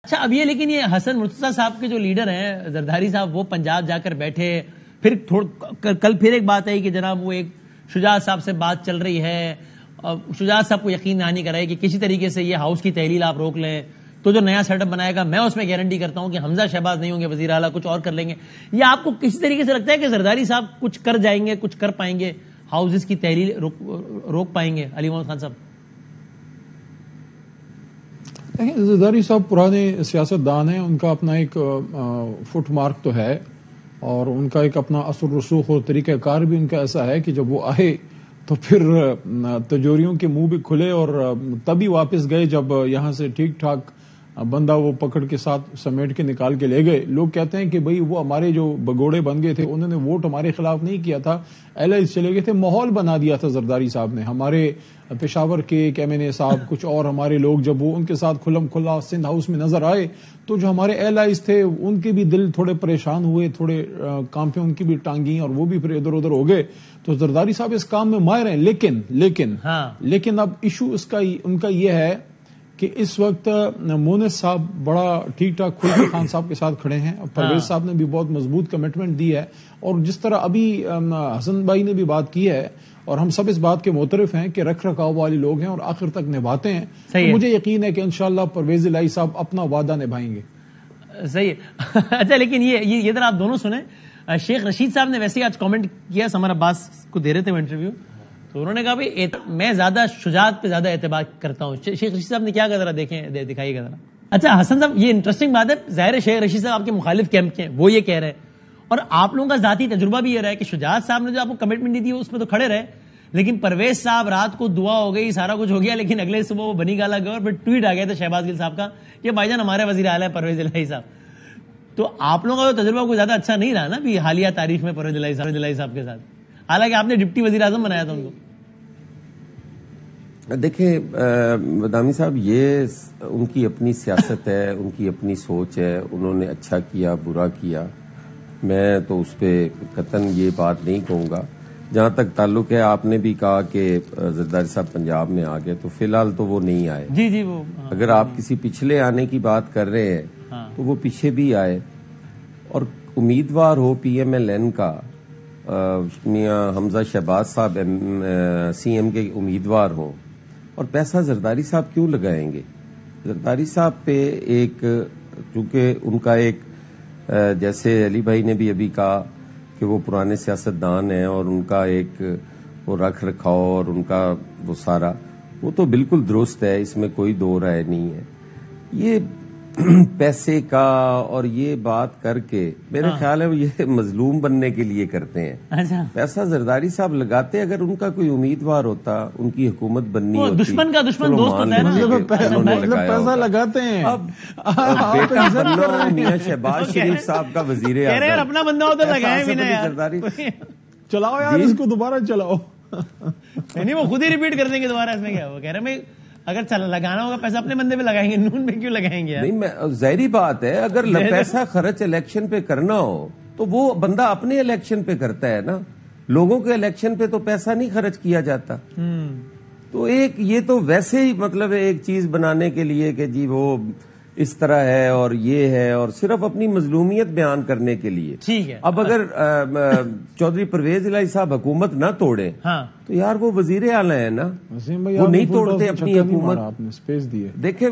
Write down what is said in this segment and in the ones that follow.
اچھا اب یہ لیکن یہ حسن مرتضیٰ صاحب کے جو لیڈر ہیں زرداری صاحب وہ پنجاب جا کر بیٹھے پھر کل پھر ایک بات آئی کہ جناب وہ ایک شجاعت صاحب سے بات چل رہی ہے شجاعت صاحب کو یقین دہانی کرائے کہ کسی طریقے سے یہ ہاؤس کی تحلیل آپ روک لیں تو جو نیا سیٹ اپ بنائے گا میں اس میں گارنٹی کرتا ہوں کہ حمزہ شہباز نہیں ہوں گے وزیر اعلیٰ کچھ اور کر لیں گے. یا آپ کو کسی طریقے سے لگتا ہے کہ زرداری صاحب کچھ کر جائیں گے کچھ کر پائیں گے ہاؤسز کی تحلیل روک پائیں گے؟ علی محمد خان صاحب. زرداری صاحب پرانے سیاست دان ہیں, ان کا اپنا ایک فٹ مارک تو ہے اور ان کا ایک اپنا اثر رسوخ اور طریقہ کار بھی ان کا ایسا ہے کہ جب وہ آئے تو پھر تجوریوں کے منہ بھی کھلے اور تبھی واپس گئے جب یہاں سے ٹھیک ٹھاک بندہ وہ پکڑ کے ساتھ سمیٹ کے نکال کے لے گئے. لوگ کہتے ہیں کہ بھئی وہ ہمارے جو بگوڑے بن گئے تھے انہوں نے ووٹ ہمارے خلاف نہیں کیا تھا, ایلائز چلے گئے تھے, ماحول بنا دیا تھا زرداری صاحب نے. ہمارے پشاور کے ایک ایم این اے صاحب کچھ اور ہمارے لوگ جب وہ ان کے ساتھ کھلم کھلا سندھ ہاؤس میں نظر آئے تو جو ہمارے ایلائز تھے ان کے بھی دل تھوڑے پریشان ہوئے, تھوڑے کام پہ ان کی بھی ٹانگیں اور وہ بھی پھر ادھر ادھر ہو گئے. تو زرداری صاحب اس کام میں ماہر ہیں لیکن اب ایشو ان کا یہ ہے کہ اس وقت مونس صاحب بڑا ٹھیک ٹھاک کھل کے خان صاحب کے ساتھ کھڑے ہیں, پرویز صاحب نے بھی بہت مضبوط کمٹمنٹ دی ہے, اور جس طرح ابھی حسن بھائی نے بھی بات کی ہے اور ہم سب اس بات کے معترف ہیں کہ رکھ رکھاؤ والے لوگ ہیں اور آخر تک نبھاتے ہیں. تو مجھے یقین ہے کہ انشاءاللہ پرویز الہی صاحب اپنا وعدہ نبھائیں گے. صحیح ہے. اچھا لیکن یہ ذرا آپ دونوں سنیں, شیخ رشید صاحب نے ویسے ہی آج کامنٹ کیا, سمر عباس کو دے رہے تھے وہ انٹرویو, تو انہوں نے کہا بھائی میں زیادہ شجاعت پہ زیادہ اعتبار کرتا ہوں. شیخ رشید صاحب نے کیا کہا ذرا دیکھیں دکھائیے گا ذرا. اچھا حسن صاحب یہ انٹرسٹنگ بات ہے, ظاہر ہے شیخ رشید صاحب آپ کے مخالف کیمپ کے ہیں, وہ یہ کہہ رہے ہیں, اور آپ لوگوں کا ذاتی تجربہ بھی یہ رہا ہے کہ شجاعت صاحب نے جو آپ کو کمٹمنٹ دی تھی اس پہ تو کھڑے رہے, لیکن پرویز صاحب رات کو دعا ہو گئی سارا کچھ ہو گیا, لیکن اگلے صبح وہ بنی گالا گئے اور پھر ٹویٹ آ گیا تھا شہباز گل صاحب کا کہ بھائی جان ہمارے وزیر اعلیٰ پرویز الہی صاحب. تو آپ لوگوں کا تجربہ کوئی زیادہ اچھا نہیں رہا نا بھی حالیہ تاریخ میں پرویز الہی صاحب کے ساتھ, حالانکہ آپ نے ڈپٹی وزیر اعظم بنایا تھا ان کو. دیکھیں بدامی صاحب, یہ ان کی اپنی سیاست ہے, ان کی اپنی سوچ ہے, انہوں نے اچھا کیا برا کیا, میں تو اس پہ قطعاً یہ بات نہیں کہوں گا. جہاں تک تعلق ہے آپ نے بھی کہا کہ زرداری صاحب پنجاب میں آ گئے, تو فی الحال تو وہ نہیں آئے. جی وہ اگر آپ کسی پچھلے آنے کی بات کر رہے ہیں تو وہ پیچھے بھی آئے, اور امیدوار ہو پی ایم ایل این کا میاں حمزہ شہباز صاحب سی ایم کے امیدوار ہوں, اور پیسہ زرداری صاحب کیوں لگائیں گے؟ زرداری صاحب پہ ایک چونکہ ان کا ایک جیسے علی بھائی نے بھی ابھی کہا کہ وہ پرانے سیاستدان ہیں اور ان کا ایک وہ رکھ رکھاؤ اور ان کا وہ سارا وہ تو بالکل درست ہے, اس میں کوئی دو رائے نہیں ہے. یہ پیسے کا اور یہ بات کر کے میرے خیال ہے وہ یہ مظلوم بننے کے لیے کرتے ہیں. پیسہ زرداری صاحب لگاتے, اگر ان کا کوئی امیدوار ہوتا, ان کی حکومت بننی ہوتی, دشمن کا دشمن دوست ہوتا ہے نا, پیسہ لگاتے ہیں. اب بیٹا بنو میاں شہباز شریف صاحب کا وزیر اعظم, اپنا بندہ ہو تو لگائے بھی نہیں زرداری چلاؤ یار, اس کو دوبارہ چلاؤ. نہیں وہ خود ہی ریپیٹ کر دیں گے دوبارہ, اس میں کیا وہ کہہ رہے ہیں اگر لگانا ہوگا پیسہ اپنے بندے پہ لگائیں گے, نون پہ کیوں لگائیں گے؟ نہیں ظاہری بات ہے, اگر پیسہ خرچ الیکشن پہ کرنا ہو تو وہ بندہ اپنے الیکشن پہ کرتا ہے نا, لوگوں کے الیکشن پہ تو پیسہ نہیں خرچ کیا جاتا. تو ایک یہ تو ویسے ہی مطلب ایک چیز بنانے کے لیے کہ جی وہ اس طرح ہے اور یہ ہے, اور صرف اپنی مظلومیت بیان کرنے کے لیے. ٹھیک ہے, اب اگر چودھری پرویز الہی صاحب حکومت نہ توڑے تو یار وہ وزیر اعلیٰ ہے نا, وہ نہیں توڑتے اپنی حکومت. دیکھیں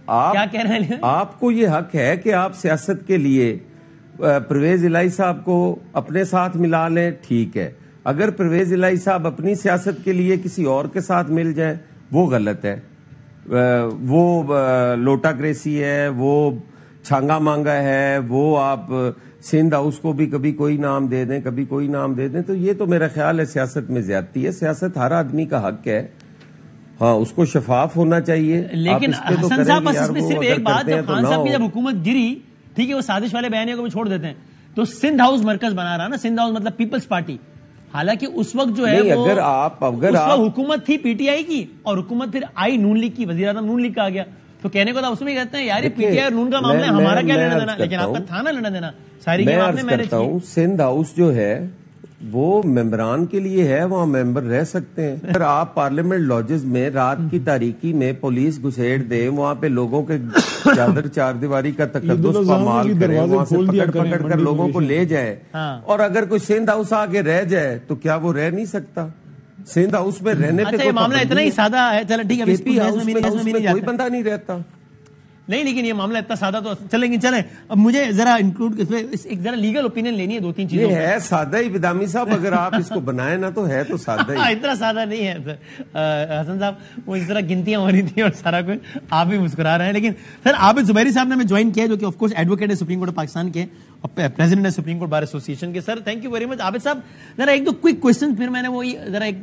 آپ کو یہ حق ہے کہ آپ سیاست کے لیے پرویز الہی صاحب کو اپنے ساتھ ملا لیں, ٹھیک ہے. اگر پرویز الہی صاحب اپنی سیاست کے لیے کسی اور کے ساتھ مل جائیں وہ غلط ہے, وہ لوٹاکریسی ہے, وہ چھانگا مانگا ہے, وہ آپ سندھ ہاؤس کو بھی کبھی کوئی نام دے دیں کبھی کوئی نام دے دیں, تو یہ تو میرا خیال ہے سیاست میں زیادتی ہے. سیاست ہر آدمی کا حق ہے, ہاں اس کو شفاف ہونا چاہیے. لیکن حسن صاحب بس اس میں صرف ایک بات, جب خان صاحب کی جب حکومت گری, ٹھیک ہے وہ سازش والے بیانیے کو بھی چھوڑ دیتے ہیں, تو سندھ ہاؤس مرکز بنا رہا نا, سندھ ہاؤس مطلب پیپلز پارٹی, حالانکہ اس وقت جو ہے اگر آپ حکومت تھی پی ٹی آئی کی, اور حکومت پھر آئی نون لیگ کی, وزیر اعظم نون لیگ کا آ گیا, تو کہنے کو تھا اس میں کہتے ہیں یار پی ٹی آئی اور نون کا معاملہ ہمارا کیا لینا دینا, لیکن آپ کا تھا نا لینا دینا, ساری میں عرض کرتا ہوں سندھ ہاؤس جو ہے وہ ممبران کے لیے ہے، وہاں ممبر رہ سکتے ہیں. اگر آپ پارلیمنٹ لاجز میں رات کی تاریکی میں پولیس گھسیڑ دے، وہاں پہ لوگوں کے چادر چار دیواری کا تقدس پامال کرے، وہاں سے پکڑ کر لوگوں کو لے جائے، اور اگر کوئی سندھ ہاؤس آگے رہ جائے تو کیا وہ رہ نہیں سکتا؟ سندھ ہاؤس میں رہنے پہ معاملہ اتنا ہی سادہ ہے. چلو ٹھیک ہے، کوئی بندہ نہیں رہتا. نہیں، لیکن یہ معاملہ اتنا سادہ تو چلیں. اب مجھے ذرا انکلوڈ ایک ذرا لیگل اوپینین لینی ہے 2-3 چیزیں. یہ ہے سادہ ہی بدامی صاحب، اگر آپ اس کو بنائیں نا تو ہے تو سادہ ہی. اتنا سادہ نہیں ہے حسن صاحب، وہ اس طرح گنتیاں ہو رہی تھیں اور سارا کچھ، آپ بھی مسکرا رہے ہیں. لیکن سر عابد زبیری صاحب نے ہمیں جوائن کیا، جو کہ آف کورس ایڈوکیٹ ہے سپریم کورٹ آف پاکستان کے اور پریزیڈنٹ ہے supreme court bar association کے. Sir thank you very much. Abid sahab ذرا ایک دو کوئک کوسچن، پھر میں نے وہی ذرا ایک